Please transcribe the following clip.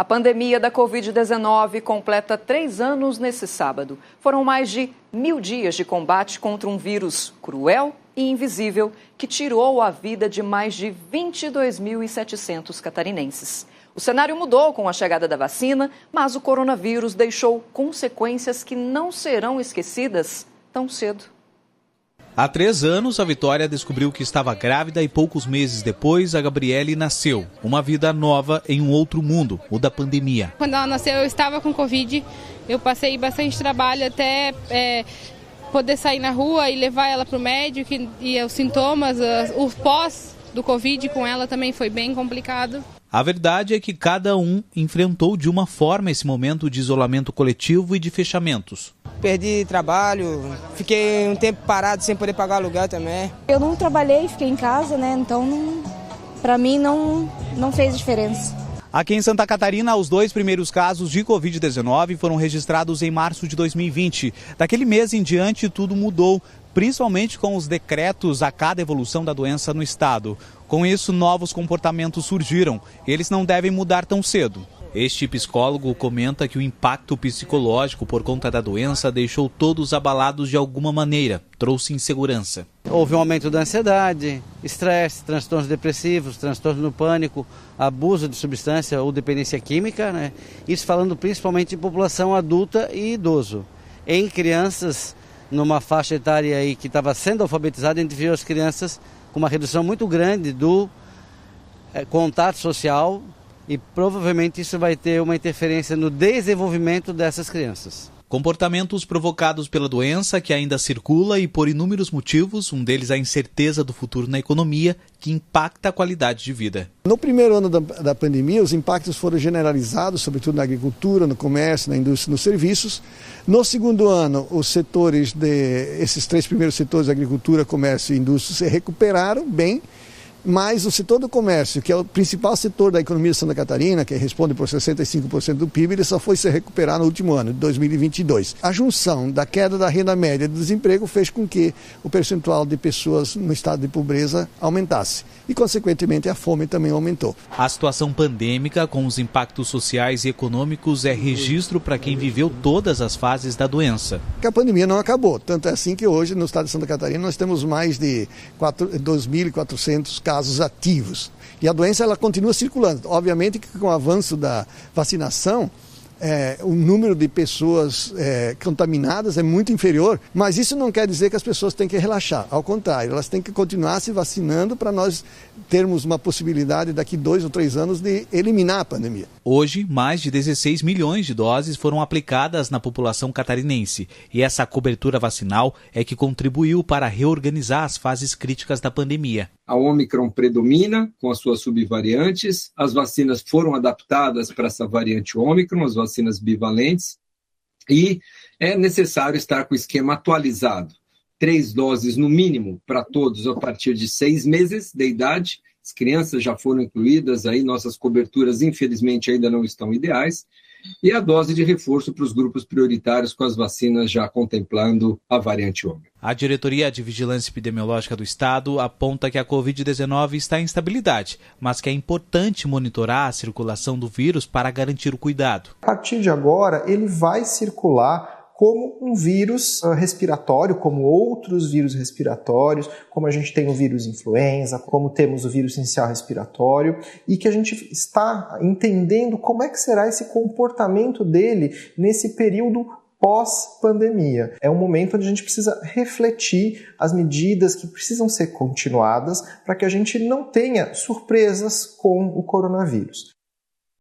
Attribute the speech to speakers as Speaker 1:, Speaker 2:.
Speaker 1: A pandemia da Covid-19 completa 3 anos nesse sábado. Foram mais de 1.000 dias de combate contra um vírus cruel e invisível que tirou a vida de mais de 22.700 catarinenses. O cenário mudou com a chegada da vacina, mas o coronavírus deixou consequências que não serão esquecidas tão cedo.
Speaker 2: Há 3 anos, a Vitória descobriu que estava grávida e poucos meses depois, a Gabriele nasceu. Uma vida nova em um outro mundo, o da pandemia.
Speaker 3: Quando ela nasceu, eu estava com Covid. Eu passei bastante trabalho até poder sair na rua e levar ela para o médico. E os sintomas, o pós do Covid com ela também foi bem complicado.
Speaker 2: A verdade é que cada um enfrentou de uma forma esse momento de isolamento coletivo e de fechamentos.
Speaker 4: Perdi trabalho, fiquei um tempo parado sem poder pagar aluguel também.
Speaker 5: Eu não trabalhei, fiquei em casa, né? Então, para mim, não fez diferença.
Speaker 2: Aqui em Santa Catarina, os 2 primeiros casos de Covid-19 foram registrados em março de 2020. Daquele mês em diante, tudo mudou, principalmente com os decretos a cada evolução da doença no estado. Com isso, novos comportamentos surgiram. Eles não devem mudar tão cedo. Este psicólogo comenta que o impacto psicológico por conta da doença deixou todos abalados de alguma maneira, trouxe insegurança.
Speaker 6: Houve um aumento da ansiedade, estresse, transtornos depressivos, transtorno do pânico, abuso de substância ou dependência química, né? Isso falando principalmente em população adulta e idoso. Em crianças, numa faixa etária aí que estava sendo alfabetizada, a gente viu as crianças com uma redução muito grande do contato social e provavelmente isso vai ter uma interferência no desenvolvimento dessas crianças.
Speaker 2: Comportamentos provocados pela doença que ainda circula e por inúmeros motivos, um deles a incerteza do futuro na economia, que impacta a qualidade de vida.
Speaker 7: No primeiro ano da pandemia, os impactos foram generalizados, sobretudo na agricultura, no comércio, na indústria e nos serviços. No segundo ano, os setores esses 3 primeiros setores, agricultura, comércio e indústria, se recuperaram bem. Mas o setor do comércio, que é o principal setor da economia de Santa Catarina, que responde por 65% do PIB, ele só foi se recuperar no último ano, de 2022. A junção da queda da renda média e do desemprego fez com que o percentual de pessoas no estado de pobreza aumentasse. E, consequentemente, a fome também aumentou.
Speaker 2: A situação pandêmica, com os impactos sociais e econômicos, é registro para quem viveu todas as fases da doença.
Speaker 7: A pandemia não acabou, tanto é assim que hoje, no estado de Santa Catarina, nós temos mais de 2.400 casos ativos. E a doença ela continua circulando. Obviamente que com o avanço da vacinação, o número de pessoas contaminadas é muito inferior, mas isso não quer dizer que as pessoas têm que relaxar. Ao contrário, elas têm que continuar se vacinando para nós termos uma possibilidade daqui 2 ou 3 anos de eliminar a pandemia.
Speaker 2: Hoje, mais de 16 milhões de doses foram aplicadas na população catarinense e essa cobertura vacinal é que contribuiu para reorganizar as fases críticas da pandemia.
Speaker 8: A Ômicron predomina com as suas subvariantes, as vacinas foram adaptadas para essa variante Ômicron, as vacinas bivalentes, e é necessário estar com o esquema atualizado. 3 doses no mínimo para todos a partir de 6 meses de idade. As crianças já foram incluídas, aí nossas coberturas infelizmente ainda não estão ideais. E a dose de reforço para os grupos prioritários com as vacinas já contemplando a variante Ômicron.
Speaker 2: A Diretoria de Vigilância Epidemiológica do Estado aponta que a Covid-19 está em estabilidade, mas que é importante monitorar a circulação do vírus para garantir o cuidado.
Speaker 9: A partir de agora, ele vai circular como um vírus respiratório, como outros vírus respiratórios, como a gente tem o vírus influenza, como temos o vírus essencial respiratório, e que a gente está entendendo como é que será esse comportamento dele nesse período pós-pandemia. É um momento onde a gente precisa refletir as medidas que precisam ser continuadas para que a gente não tenha surpresas com o coronavírus.